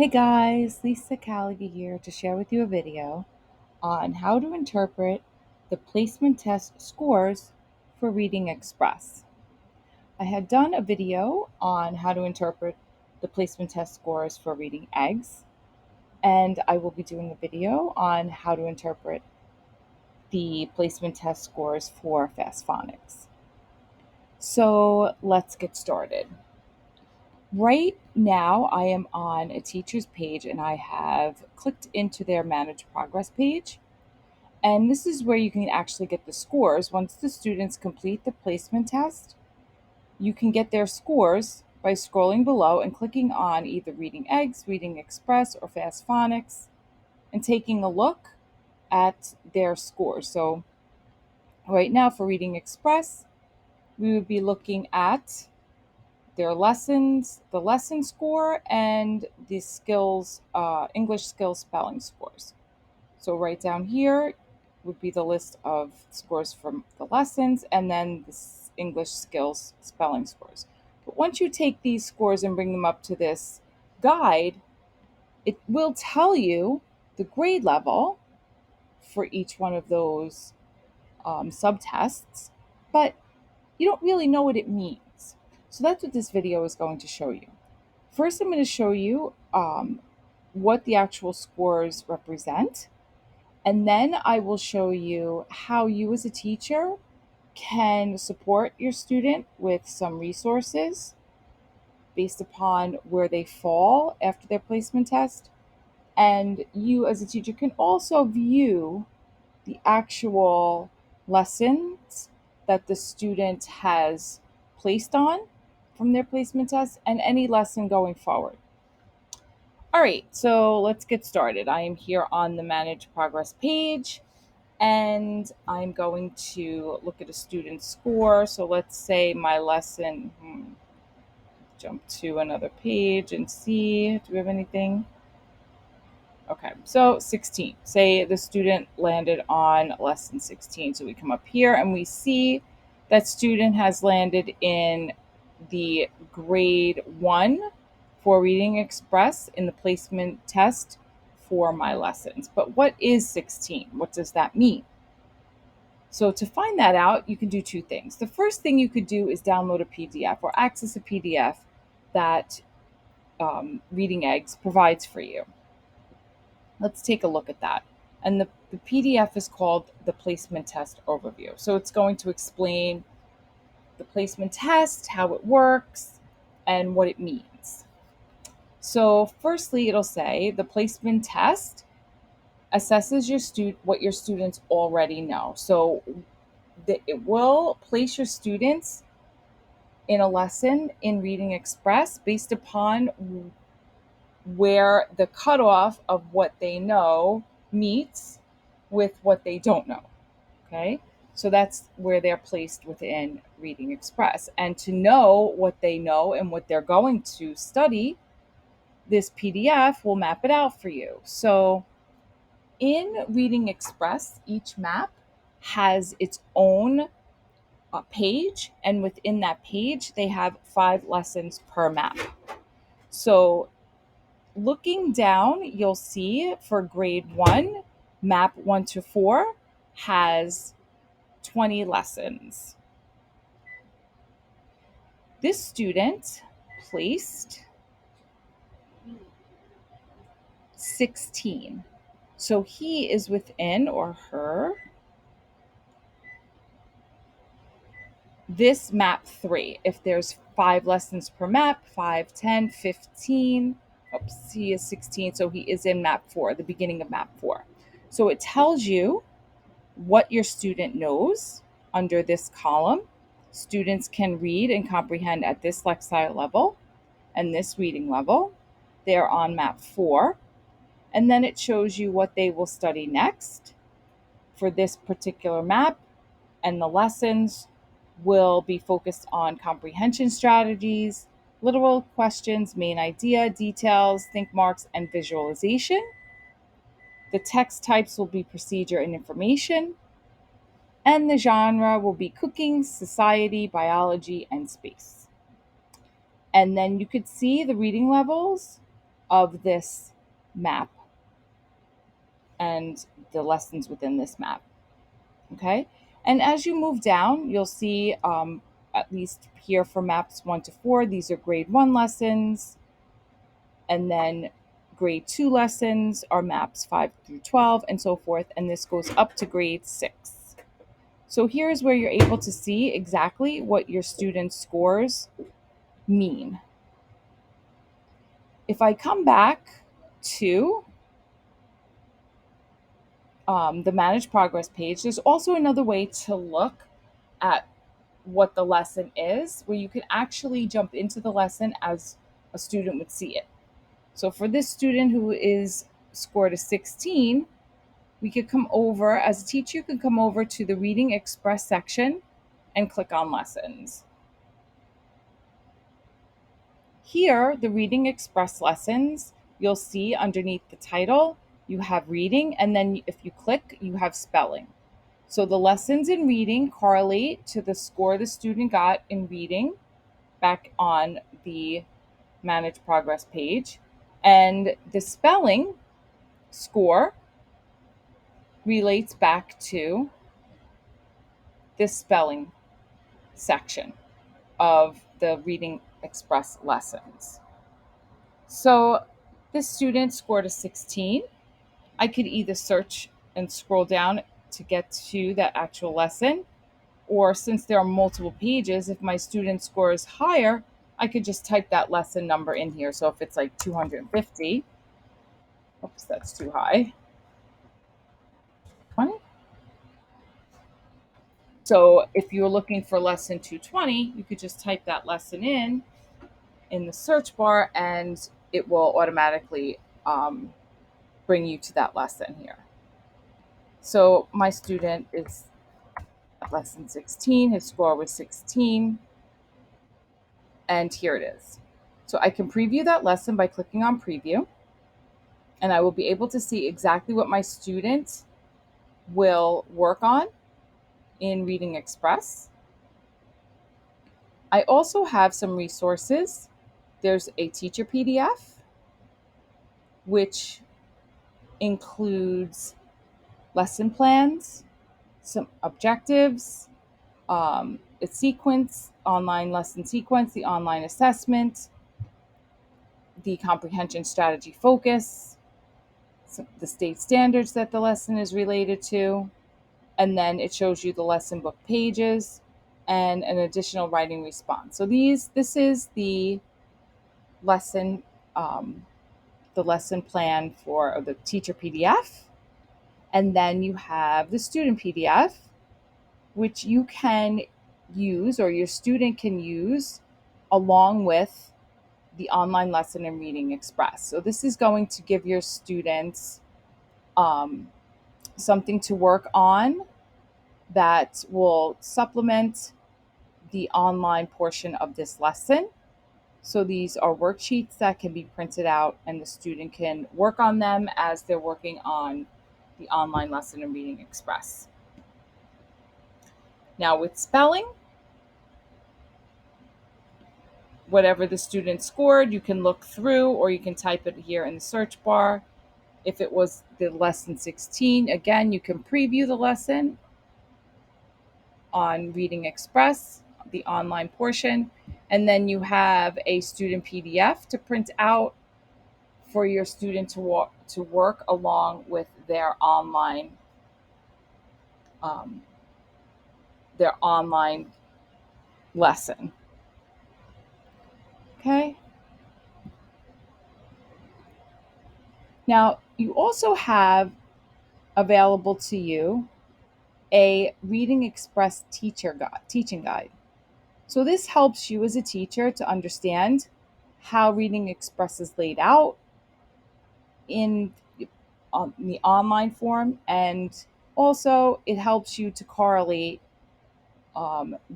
Hey guys, Lisa Callagher here to share with you a video on how to interpret the placement test scores for Reading Express. I had done a video on how to interpret the placement test scores for Reading Eggs, and I will be doing a video on how to interpret the placement test scores for Fast Phonics. So let's get started. Right now, I am on a teacher's page and I have clicked into their Manage Progress page. And this is where you can actually get the scores. Once the students complete the placement test, you can get their scores by scrolling below and clicking on either Reading Eggs, Reading Express, or Fast Phonics and taking a look at their scores. So, right now for Reading Express, we would be looking at their lessons, the lesson score, and the skills, English skills spelling scores. So right down here would be the list of scores from the lessons and then the English skills spelling scores. But once you take these scores and bring them up to this guide, it will tell you the grade level for each one of those subtests, but you don't really know what it means. So that's what this video is going to show you. First, I'm going to show you what the actual scores represent, and then I will show you how you as a teacher can support your student with some resources based upon where they fall after their placement test. And you as a teacher can also view the actual lessons that the student has placed on from their placement test and any lesson going forward. All right, so let's get started. I am here on the Manage Progress page and I'm going to look at a student's score. So let's say my lesson, jump to another page and see, do we have anything? Okay, so 16. Say the student landed on lesson 16. So we come up here and we see that student has landed in the grade 1 for Reading Express in the placement test for my lessons. But what is 16? What does that mean? So to find that out, you can do two things. The first thing you could do is download a PDF or access a PDF that Reading Eggs provides for you. Let's take a look at that. And the PDF is called the Placement Test Overview. So it's going to explain the placement test, how it works, and what it means. So firstly, it'll say the placement test assesses what your students already know. So it will place your students in a lesson in Reading Express based upon where the cutoff of what they know meets with what they don't know. Okay, so that's where they're placed within Reading Express. And to know what they know and what they're going to study, this PDF will map it out for you. So in Reading Express, each map has its own page, and within that page, they have 5 lessons per map. So looking down, you'll see for grade 1, map 1 to 4 has 20 lessons. This student placed 16. So he is within, or her, this map 3. If there's 5 lessons per map, 5, 10, 15. Oops, he is 16, so he is in map 4, the beginning of map 4. So it tells you what your student knows under this column. Students can read and comprehend at this lexile level and this reading level. They're on map 4. And then it shows you what they will study next for this particular map, and the lessons will be focused on comprehension strategies, literal questions, main idea, details, think marks, and visualization. The text types will be procedure and information, and the genre will be cooking, society, biology, and space. And then you could see the reading levels of this map and the lessons within this map. Okay. And as you move down, you'll see, at least here for maps 1 to 4, these are grade 1 lessons. And then grade 2 lessons are maps 5 through 12 and so forth. And this goes up to grade 6. So here's where you're able to see exactly what your students' scores mean. If I come back to the Manage Progress page, there's also another way to look at what the lesson is, where you can actually jump into the lesson as a student would see it. So for this student who is scored a 16, we could come over, as a teacher, you can come over to the Reading Express section and click on lessons. Here, the Reading Express lessons, you'll see underneath the title, you have reading, and then if you click, you have spelling. So the lessons in reading correlate to the score the student got in reading back on the Manage Progress page. And the spelling score relates back to this spelling section of the Reading Express lessons. So this student scored a 16. I could either search and scroll down to get to that actual lesson, or since there are multiple pages, if my student score is higher, I could just type that lesson number in here. So if it's like 250, oops, that's too high. 20. So if you're looking for lesson 220, you could just type that lesson in the search bar, and it will automatically bring you to that lesson here. So my student is at lesson 16. His score was 16, and here it is. So I can preview that lesson by clicking on preview, and I will be able to see exactly what my student will work on in Reading Express. I also have some resources. There's a teacher PDF, which includes lesson plans, some objectives, a sequence, online lesson sequence, the online assessment, the comprehension strategy focus, the state standards that the lesson is related to, and then it shows you the lesson book pages and an additional writing response. So this is lesson um, the lesson plan for the teacher PDF, and then you have the student PDF, which you can use or your student can use along with the online lesson in Reading Express. So this is going to give your students something to work on that will supplement the online portion of this lesson. So these are worksheets that can be printed out and the student can work on them as they're working on the online lesson in Reading Express. Now with spelling, whatever the student scored, you can look through or you can type it here in the search bar. If it was the lesson 16, again, you can preview the lesson on Reading Express, the online portion, and then you have a student PDF to print out for your student to work along with um, their online lesson. Okay. Now you also have available to you a Reading Express teaching guide. So this helps you as a teacher to understand how Reading Express is laid out in the online form, and also it helps you to correlate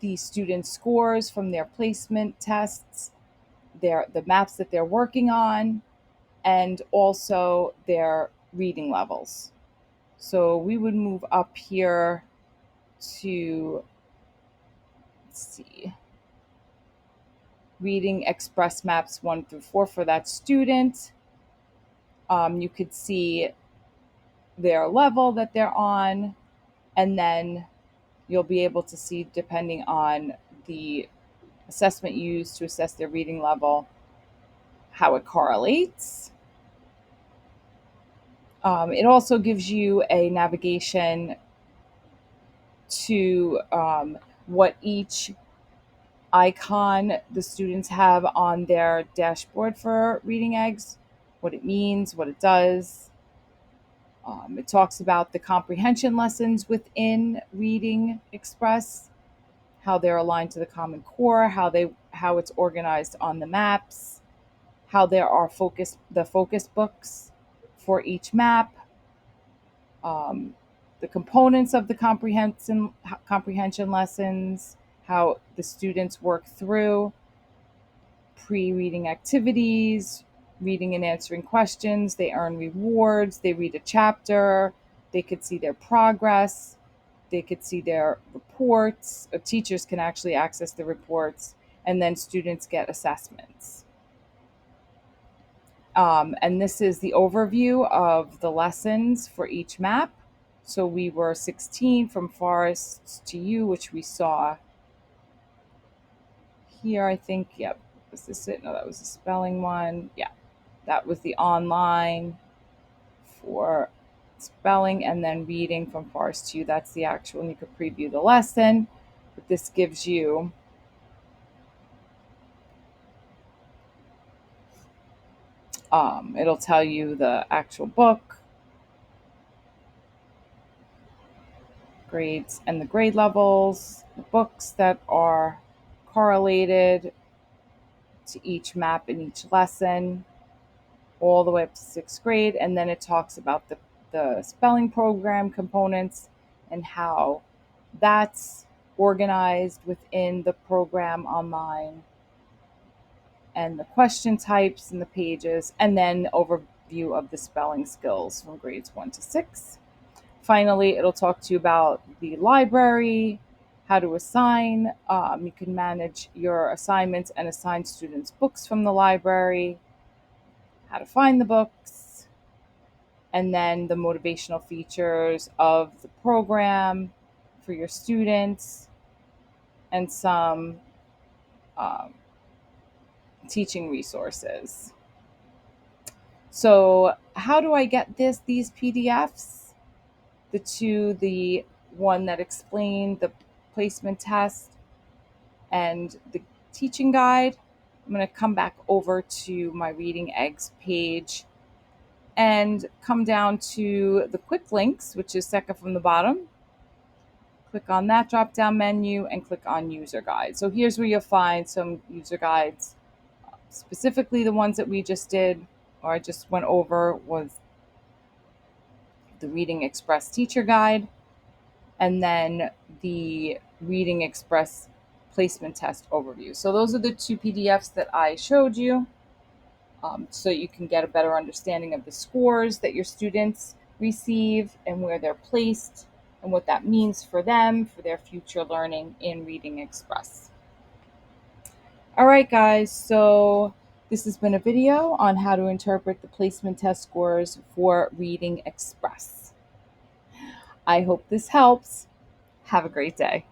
the students' scores from their placement tests, the maps that they're working on, and also their reading levels. So we would move up here to, let's see, Reading Express Maps 1 through 4 for that student. You could see their level that they're on, and then you'll be able to see, depending on the assessment used to assess their reading level, how it correlates. It also gives you a navigation to what each icon the students have on their dashboard for Reading Eggs, what it means, what it does. It talks about the comprehension lessons within Reading Express, how they're aligned to the Common Core, how it's organized on the maps, how there are the focus books for each map, um, the components of the comprehension lessons, how the students work through pre-reading activities, reading and answering questions. They earn rewards. They read a chapter. They could see their progress. They could see their reports. Teachers can actually access the reports, and then students get assessments. And this is the overview of the lessons for each map. So we were 16 from Forests to You, which we saw here, I think. Yep. Was this it? No, that was the spelling one. Yeah. That was the online for spelling, and then reading from Forest to You. That's the actual, and you could preview the lesson. But this gives you it'll tell you the actual book, grades, and the grade levels, the books that are correlated to each map in each lesson, all the way up to sixth grade. And then it talks about the spelling program components and how that's organized within the program online, and the question types and the pages, and then overview of the spelling skills from grades 1 to 6. Finally, it'll talk to you about the library, how to assign. You can manage your assignments and assign students books from the library, how to find the books, and then the motivational features of the program for your students, and some um, teaching resources. So, how do I get these PDFs? The one that explained the placement test and the teaching guide. I'm going to come back over to my Reading Eggs page and come down to the quick links, which is second from the bottom. Click on that drop down menu and click on user guide. So here's where you'll find some user guides, specifically the ones that we just did, or I just went over, was the Reading Express teacher guide, and then the Reading Express placement test overview. So those are the two PDFs that I showed you, so you can get a better understanding of the scores that your students receive and where they're placed and what that means for them, for their future learning in Reading Express. All right, guys, so this has been a video on how to interpret the placement test scores for Reading Express. I hope this helps. Have a great day.